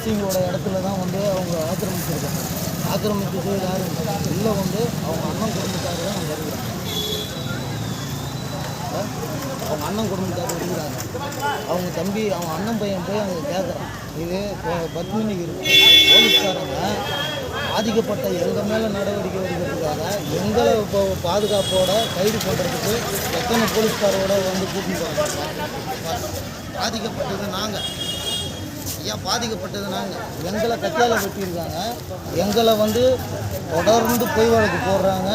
பாசிங்களோட இடத்துல தான் வந்து அவங்க ஆக்கிரமிச்சிருக்காங்க. ஆக்கிரமிச்சது யாரும் இல்லை, வந்து அவங்க அண்ணன் குடும்பத்தார் தான் அங்கே இருக்கிறாங்க. அவங்க அண்ணன் குடும்பத்தார் இருக்கிறாங்க. அவங்க தம்பி, அவங்க அண்ணன் பையன் போய் அங்கே கேட்குறான். இது பத்மினிக்கு இருக்கு. போலீஸ்காரங்க பாதிக்கப்பட்ட எங்கள் மேலே நடவடிக்கை எடுக்கிறதுக்காக எங்களை இப்போ பாதுகாப்போட கைது பண்ணுறதுக்கு எத்தனை போலீஸ்காரோட வந்து கூட்டிட்டு போகிறாங்க. பாதிக்கப்பட்டது நாங்கள், ஐயா, பாதிக்கப்பட்டது நாங்கள். எங்களை கச்சால வெட்டியிருக்காங்க. எங்களை வந்து தொடர்ந்து பொய் வழக்கு போடுறாங்க.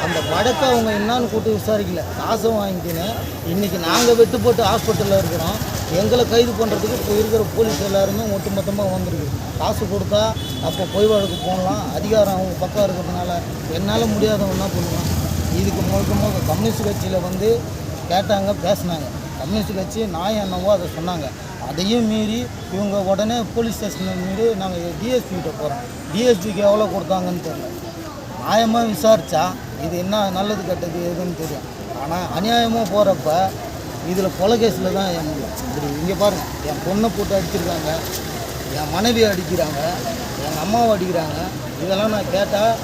அந்த வழக்கை அவங்க என்னான்னு கூட்டு விசாரிக்கல, காசும் வாங்கிக்கின்னு இன்றைக்கி நாங்கள் வெட்டு போட்டு ஹாஸ்பிட்டலில் இருக்கிறோம். எங்களை கைது பண்ணுறதுக்கு இப்போ இருக்கிற போலீஸ் எல்லாருமே ஒட்டுமொத்தமாக வந்திருக்கு. காசு கொடுத்தா அப்போ பொய் வழக்கு போடலாம், அதிகாரம் அவங்க பக்கம் இருக்கிறதுனால என்னால் முடியாதவன்னா பண்ணுவான். இதுக்கு முழுக்க கம்யூனிஸ்ட் கட்சியில் வந்து கேட்டாங்க, பேசினாங்க. கம்யூனிஸ்ட் கட்சி நான் என்னவோ அதை சொன்னாங்க. அதையும் மீறி இவங்க உடனே போலீஸ் ஸ்டேஷனை மீறி நாங்கள் டிஎஸ்பிகிட்ட போகிறோம். டிஎஸ்பிக்கு எவ்வளோ கொடுத்தாங்கன்னு தெரியல. நியாயமாக விசாரித்தா இது என்ன நல்லது கெட்டது எதுன்னு தெரியும். ஆனால் அநியாயமாக போகிறப்ப இதில் கொலை கேஸில் தான் இப்படி இங்கே பாருங்கள், என் பொண்ணை போட்டு அடிச்சிருக்காங்க, என் மனைவியை அடிக்கிறாங்க, எங்கள் அம்மாவை அடிக்கிறாங்க. இதெல்லாம் நான் கேட்டால்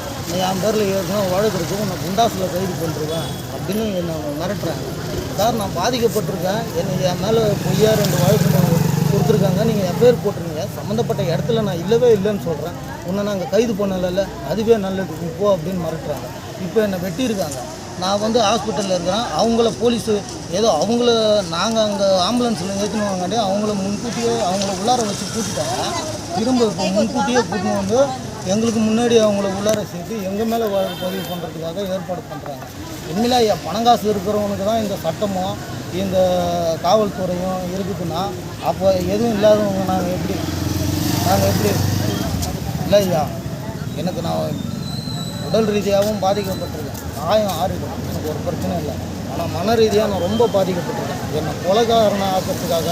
என் பேரில் ஏற்கனவே வழக்கு இருக்குது, உன்னை குண்டாசில் கைது பண்ணுறேன் அப்படின்னு என்னை மிரட்டுறாங்க. சார், நான் பாதிக்கப்பட்டிருக்கேன், என் மேலே பொய்யா 2 வழக்கு கொடுத்துருக்காங்க, நீங்கள் என் பேர் போட்டுருங்க, சம்மந்தப்பட்ட இடத்துல நான் இல்லைன்னு சொல்கிறேன், உன்னை நாங்கள் கைது பண்ணலைல்ல, அதுவே நல்லது போ அப்படின்னு மிரட்டுறாங்க. இப்போ என்னை வெட்டியிருக்காங்க. நான் வந்து ஹாஸ்பிட்டலில் இருக்கிறேன். அவங்கள போலீஸு ஏதோ அவங்கள நாங்கள் அங்கே ஆம்புலன்ஸில் ஏற்றினு வாங்காண்டே அவங்கள முன்கூட்டியே அவங்கள உள்ளார வச்சு கூட்டிட்டாங்க. திரும்ப இப்போ முன்கூட்டியே கூட்டின்னு வந்து எங்களுக்கு முன்னாடி அவங்கள உள்ளார சேர்த்து எங்கள் மேலே வழக்கு பதிவு பண்ணுறதுக்காக ஏற்பாடு பண்ணுறாங்க. உண்மையிலே பணங்காசு இருக்கிறவனுக்கு தான் இந்த சட்டமும் இந்த காவல்துறையும் இருக்குதுன்னா, அப்போ எதுவும் இல்லாதவங்க நாங்கள் எப்படி இல்லை ஐயா, எனக்கு நான் உடல் ரீதியாகவும் பாதிக்கப்பட்டிருக்கேன். காயம் ஆறிடும், எனக்கு ஒரு பிரச்சனை இல்லை. ஆனால் மன ரீதியாக நான் ரொம்ப பாதிக்கப்பட்டிருக்கேன். என்னை கொலைகாரனை ஆக்கிறதுக்காக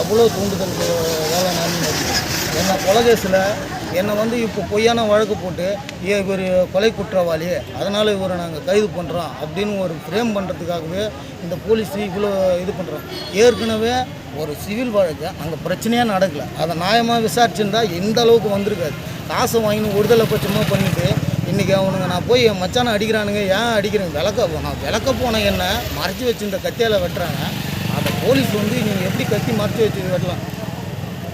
எவ்வளோ தூண்டுதல் வேலை நடந்துச்சு. என்னை கொலை கேஸில் என்னை வந்து இப்போ பொய்யான வழக்கு போட்டு இவர் கொலை குற்றவாளி, அதனால் இவரை நாங்கள் கைது பண்ணுறோம் அப்படின்னு ஒரு ஃப்ரேம் பண்ணுறதுக்காகவே இந்த போலீஸ் இவ்வளோ இது பண்ணுறோம். ஏற்கனவே ஒரு சிவில் வழக்கு அங்கே பிரச்சனையாக நடக்கலை. அதை நியாயமாக விசாரிச்சுருந்தா எந்த அளவுக்கு வந்திருக்காது. காசை வாங்கின்னு ஒருதலை பட்சமாக பண்ணிவிட்டு இன்றைக்கி அவனுங்க நான் போய் என் மச்சானை அடிக்கிறானுங்க, ஏன் அடிக்கிறேங்க, விளக்க போன என்ன மறைச்சி வச்சு இந்த கத்தியால் வெட்டுறாங்க. அந்த போலீஸ் வந்து நீங்கள் எப்படி கத்தி மறைச்சி வச்சு வெட்டலாம்?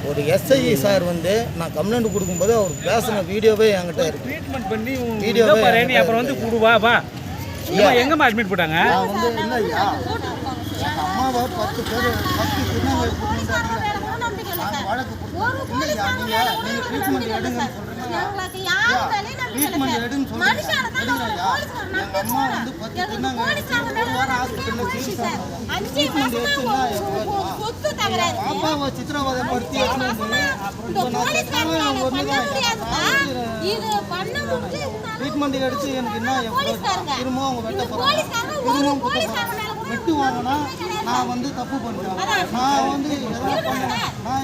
ஒரு எஸ்ஐ சார் வந்து நான் கம்ப்ளைண்ட் கொடுக்கும்போது அவர் பேசின வீடியோவே என்கிட்ட இருக்கு. ட்ரீட்மெண்ட் பண்ணி வீடியோவே அப்புறம் வந்து கொடுவா எங்கம்மா அட்மிட் போட்டாங்க. நான் வந்து இல்லை ஐயா, எங்கள் அம்மாவை 10 பேர் 10 திருநங்கை வழக்கு கொடுத்தாங்க. இல்லையா, நீங்கள் ட்ரீட்மெண்ட் எடுங்கன்னு சொல்கிறீங்க. ட்ரீட்மெண்ட் எடுன்னு சொல்கிறீங்க. எங்கள் அம்மா வந்து 10 திருநங்கை ஒரு வாரம் ஹாஸ்பிட்டலில் சிகிச்சை ட்ரீட்மெண்ட் எடுத்துன்னா பாப்பாவை சித்திரவதைப்படுத்தி ட்ரீட்மெண்ட் எடுத்து எனக்கு என்ன திரும்ப அவங்க வெட்ட போகிறாங்க, வெட்டுவாங்கன்னா நான் வந்து தப்பு பண்ணுறேன். நான் வந்து நான்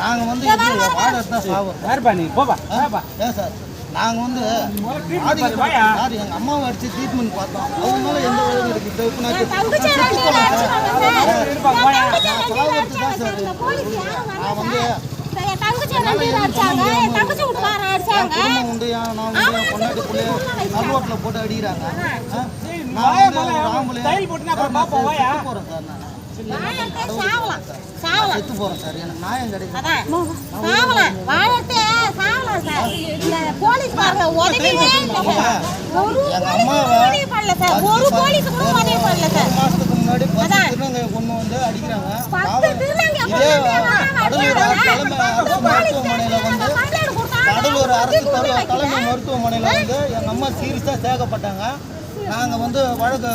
நாங்கள் வந்து ஏன் சார், நாங்கள் வந்து சார் எங்கள் அம்மாவை அடித்து ட்ரீட்மெண்ட் பார்த்தோம். அவங்க மேலே எந்த உதவி இருக்குது? இப்போ நான் நான் வந்து குடும்பம் உண்டு, நான் வந்து பொண்டாட்டி பிள்ளைய நல்ரோட்டில் போட்டு அடிக்கிறாங்க. நான் போகிறேன் சார், நான் செத்து போகிறேன் சார், எனக்கு நியாயம் கிடைக்கும். எங்கள் அம்மாவை 1 மாதத்துக்கு முன்னாடி 10 திருநங்கையை கொண்டு வந்து அடிக்கிறாங்க. கடலூர் அரசு தலைமை மருத்துவமனையில் வந்து எங்கள் அம்மா சீரியஸாக சேர்க்கப்பட்டாங்க. நாங்கள் வந்து வழக்கு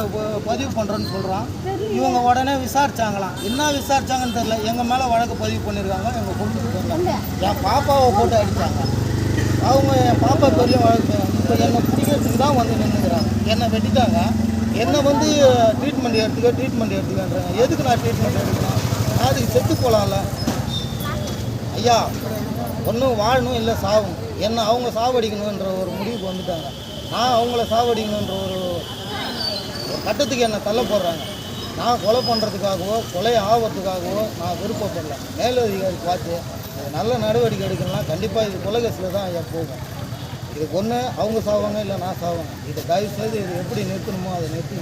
பதிவு பண்ணுறோன்னு சொல்கிறோம். இவங்க உடனே விசாரிச்சாங்களாம். என்ன விசாரிச்சாங்கன்னு தெரியல, எங்கள் மேலே வழக்கு பதிவு பண்ணியிருக்காங்க. எங்கள் குடும்பத்துக்கு தெரியல. என் பாப்பாவை போட்டு அடித்தாங்க. அவங்க என் பாப்பா பேர்லேயும் வழக்கு. இப்போ என்னை பிடிக்கிறதுக்கு தான் வந்து நின்றுக்கிறாங்க. என்னை வெட்டிட்டாங்க. என்னை வந்து ட்ரீட்மெண்ட் எடுத்துக்கன்றாங்க. எதுக்கு நான் ட்ரீட்மெண்ட் எடுக்கணும்? அதுக்கு செத்து போகலாம்ல ஐயா. ஒன்றும் வாழணும் இல்லை சாகணும், என்ன அவங்க சாவடிக்கணுன்ற ஒரு முடிவுக்கு வந்துட்டாங்க. நான் அவங்கள சாவடிக்கணுன்ற ஒரு கட்டத்துக்கு என்னை தள்ள போடுறாங்க. நான் கொலை பண்ணுறதுக்காகவோ கொலை ஆபத்துக்காகவோ நான் விருப்பப்படல. மேலதிகாரி பார்த்து நல்ல நடவடிக்கை எடுக்கணும்னா கண்டிப்பாக இது கொலைகேஸில் தான் ஐயா போகும். இதுக்கு ஒன்று அவங்க சாவாங்க, இல்லை நான் சாவாங்க. இதை தயவு செய்து இது எப்படி நிறுத்தணுமோ அதை நிறுத்தி